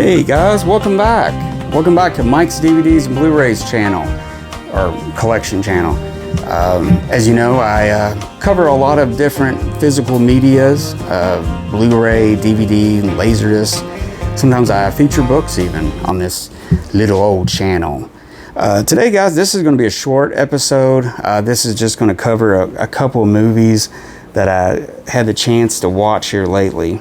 Hey guys, welcome back. Welcome back to Mike's DVDs and Blu-rays channel, or collection channel. As you know, I cover a lot of different physical medias, Blu-ray, DVD, and Laserdisc. Sometimes I feature books even on this little old channel. Today guys, this is going to be a short episode. This is just going to cover a couple of movies that I had the chance to watch here lately.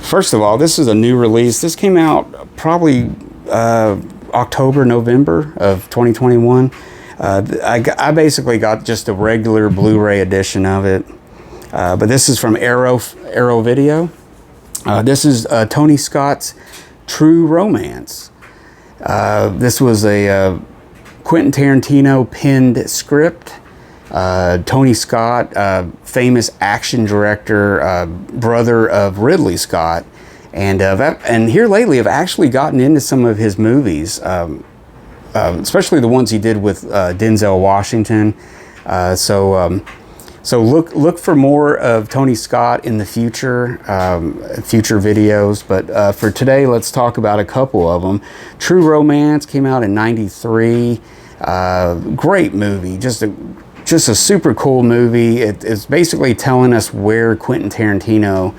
First of all, this is a new release. This came out probably October, November of 2021. I basically got just a regular Blu-ray edition of it. But this is from Arrow Video. This is Tony Scott's True Romance. This was a Quentin Tarantino penned script. Tony Scott, famous action director, brother of Ridley Scott, and here lately I've actually gotten into some of his movies, especially the ones he did with Denzel Washington. So look for more of Tony Scott in the future, future videos. But for today, let's talk about a couple of them. True Romance came out in '93. Great movie, just a super cool movie. It's basically telling us where Quentin Tarantino,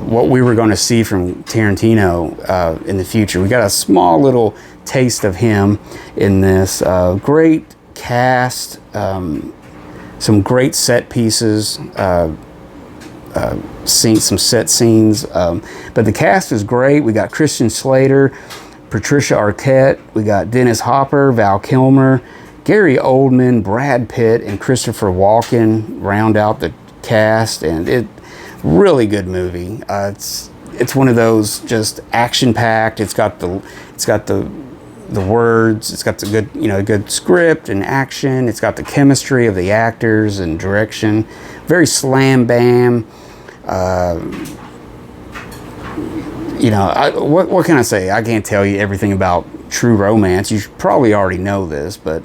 what we were going to see from Tarantino in the future. We got a small little taste of him in this. Great cast, some great set pieces, some set scenes. But the cast is great. We got Christian Slater, Patricia Arquette, we got Dennis Hopper, Val Kilmer, Gary Oldman, Brad Pitt, and Christopher Walken round out the cast, and really good movie. It's one of those just action-packed. It's got the words. It's got the good script and action. It's got the chemistry of the actors and direction. Very slam bam. What can I say? I can't tell you everything about True Romance. You probably already know this, but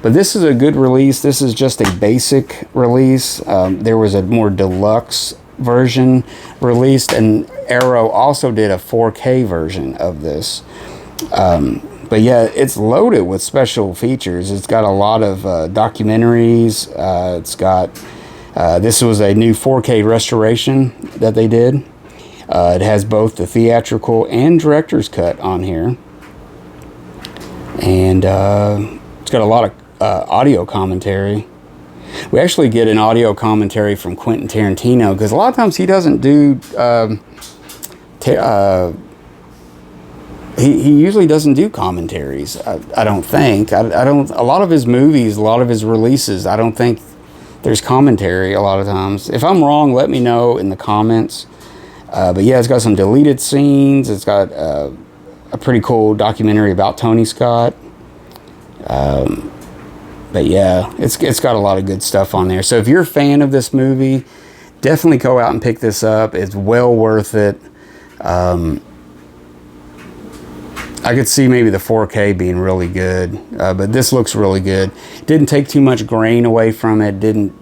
this is a good release. This is just a basic release. There was a more deluxe version released, and Arrow also did a 4K version of this. But yeah, it's loaded with special features. It's got a lot of documentaries. It's got, this was a new 4K restoration that they did. It has both the theatrical and director's cut on here. And it's got a lot of audio commentary. We actually get an audio commentary from Quentin Tarantino, because a lot of times he doesn't do he usually doesn't do commentaries. I don't think. I don't. A lot of his movies, a lot of his releases, I don't think there's commentary a lot of times. If I'm wrong, let me know in the comments. But yeah, it's got some deleted scenes. It's got a pretty cool documentary about Tony Scott. But yeah, it's got a lot of good stuff on there. So if you're a fan of this movie, definitely go out and pick this up. It's well worth it. I could see maybe the 4K being really good, but this looks really good. Didn't take too much grain away from it. Didn't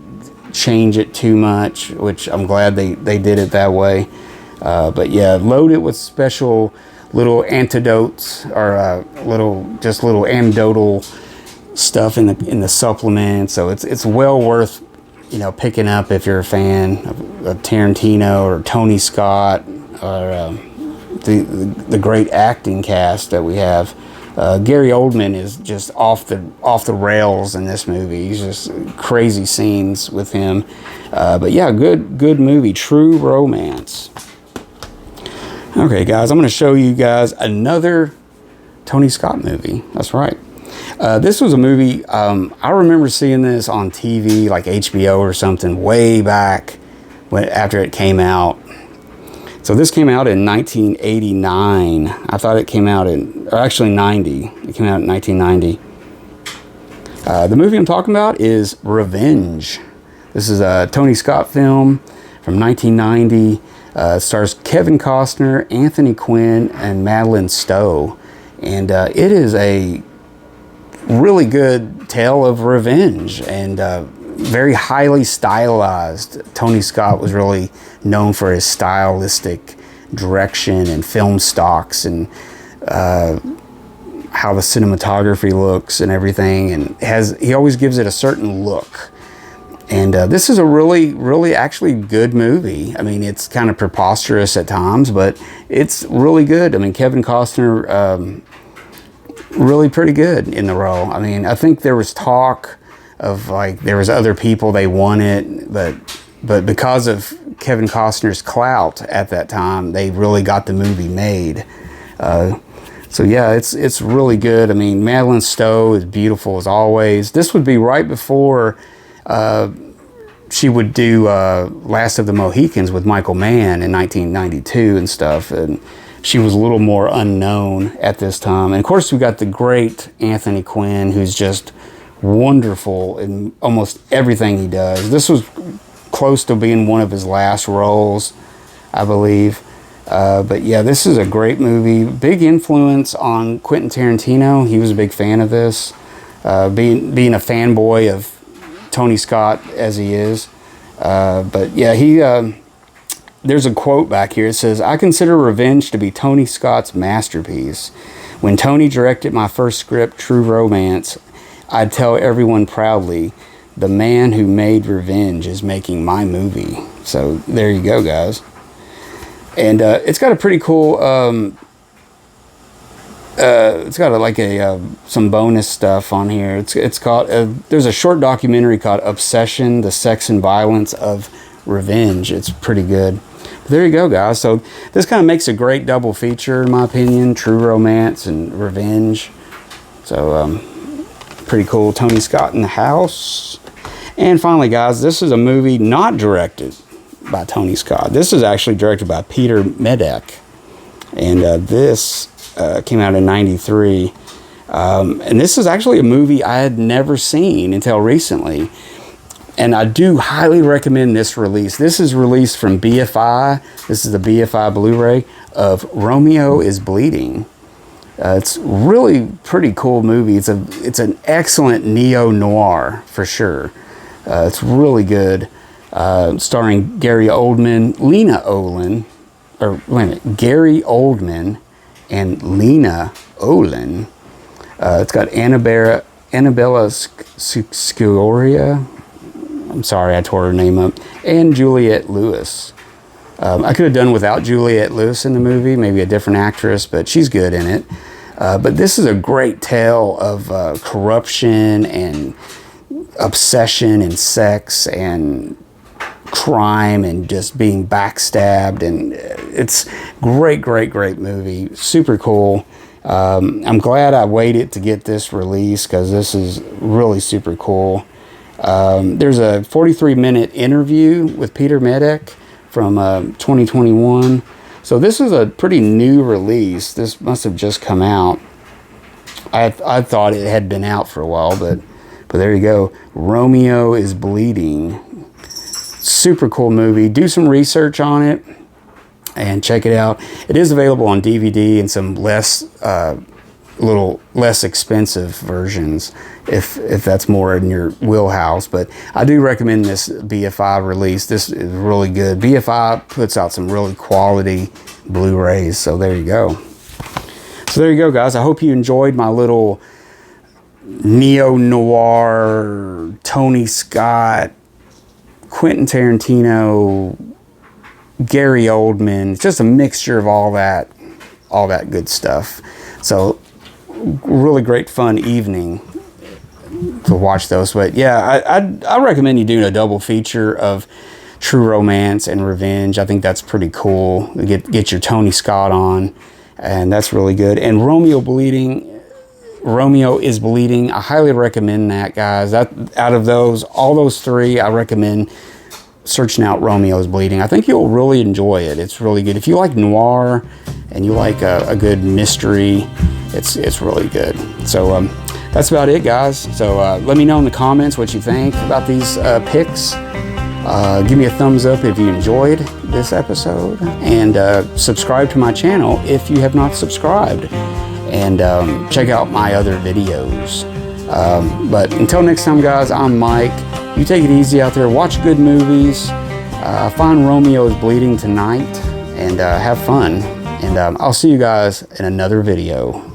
change it too much, which I'm glad they did it that way. But yeah, load it with special little antidotes, or little anecdotal stuff in the supplement. So it's well worth picking up if you're a fan of Tarantino or Tony Scott, or the great acting cast that we have. Gary Oldman is just off the rails in this movie. He's just crazy scenes with him. But yeah, good movie, True Romance. Okay, guys, I'm going to show you guys another Tony Scott movie. That's right. This was a movie, I remember seeing this on TV, like HBO or something, way back after it came out. So this came out in 1989. I thought it came out actually 90. It came out in 1990. The movie I'm talking about is Revenge. This is a Tony Scott film from 1990. Stars Kevin Costner, Anthony Quinn, and Madeline Stowe. And it is a really good tale of revenge, and very highly stylized. Tony Scott was really known for his stylistic direction and film stocks and how the cinematography looks and everything, and he always gives it a certain look. And this is a really actually good movie. I mean, it's kind of preposterous at times, but it's really good. I mean, Kevin Costner, really pretty good in the role. I mean, I think there was talk of like there was other people they wanted, but because of Kevin Costner's clout at that time, they really got the movie made. So yeah, it's really good. I mean, Madeline Stowe is beautiful as always. This would be right before she would do Last of the Mohicans with Michael Mann in 1992 and stuff, and she was a little more unknown at this time. And of course, we got the great Anthony Quinn, who's just wonderful in almost everything he does. This was close to being one of his last roles, I believe. But yeah, this is a great movie. Big influence on Quentin Tarantino. He was a big fan of this. Being a fanboy of Tony Scott as he is. But yeah, there's a quote back here. It says, "I consider Revenge to be Tony Scott's masterpiece. When Tony directed my first script, True Romance, I'd tell everyone proudly, the man who made Revenge is making my movie." So there you go, guys. And it's got a pretty cool, it's got some bonus stuff on here. It's called, there's a short documentary called Obsession, the Sex and Violence of Revenge. It's pretty good. But there you go, guys. So this kind of makes a great double feature, in my opinion. True Romance and Revenge. So pretty cool. Tony Scott in the house. And finally, guys, this is a movie not directed by Tony Scott. This is actually directed by Peter Medek. And this came out in '93. And this is actually a movie I had never seen until recently. And I do highly recommend this release. This is released from BFI. This is the BFI Blu-ray of Romeo is Bleeding. It's really pretty cool movie. It's an excellent neo-noir for sure. It's really good. Starring Gary Oldman, Gary Oldman and Lena Olin. It's got Annabella Sciorra. I'm sorry, I tore her name up. And Juliette Lewis. I could have done without Juliette Lewis in the movie, maybe a different actress, but she's good in it. But this is a great tale of corruption and obsession and sex and crime and just being backstabbed, and it's great movie. Super cool. I'm glad I waited to get this release because this is really super cool. There's a 43-minute interview with Peter Medek from 2021. So this is a pretty new release. This must have just come out. I thought it had been out for a while, but there you go. Romeo is Bleeding. Super cool movie. Do some research on it and check it out. It is available on DVD and some little less expensive versions if that's more in your wheelhouse. But I do recommend this BFI release. This is really good. BFI puts out some really quality Blu-rays. So there you go. So there you go, guys. I hope you enjoyed my little neo-noir, Tony Scott, Quentin Tarantino, Gary Oldman. It's just a mixture of all that good stuff. So really great fun evening to watch those. But yeah, I recommend you doing a double feature of True Romance and Revenge. I think that's pretty cool. Get your Tony Scott on, and that's really good. And Romeo is Bleeding. I highly recommend that, guys. Out of all those three, I recommend searching out Romeo is Bleeding. I think you'll really enjoy it. It's really good. If you like noir and you like a good mystery, it's really good. So that's about it, guys. So let me know in the comments what you think about these picks. Give me a thumbs up if you enjoyed this episode, and subscribe to my channel if you have not subscribed, and check out my other videos. But until next time, guys, I'm Mike. You take it easy out there. Watch good movies. Find Romeo is Bleeding tonight, and have fun. And I'll see you guys in another video.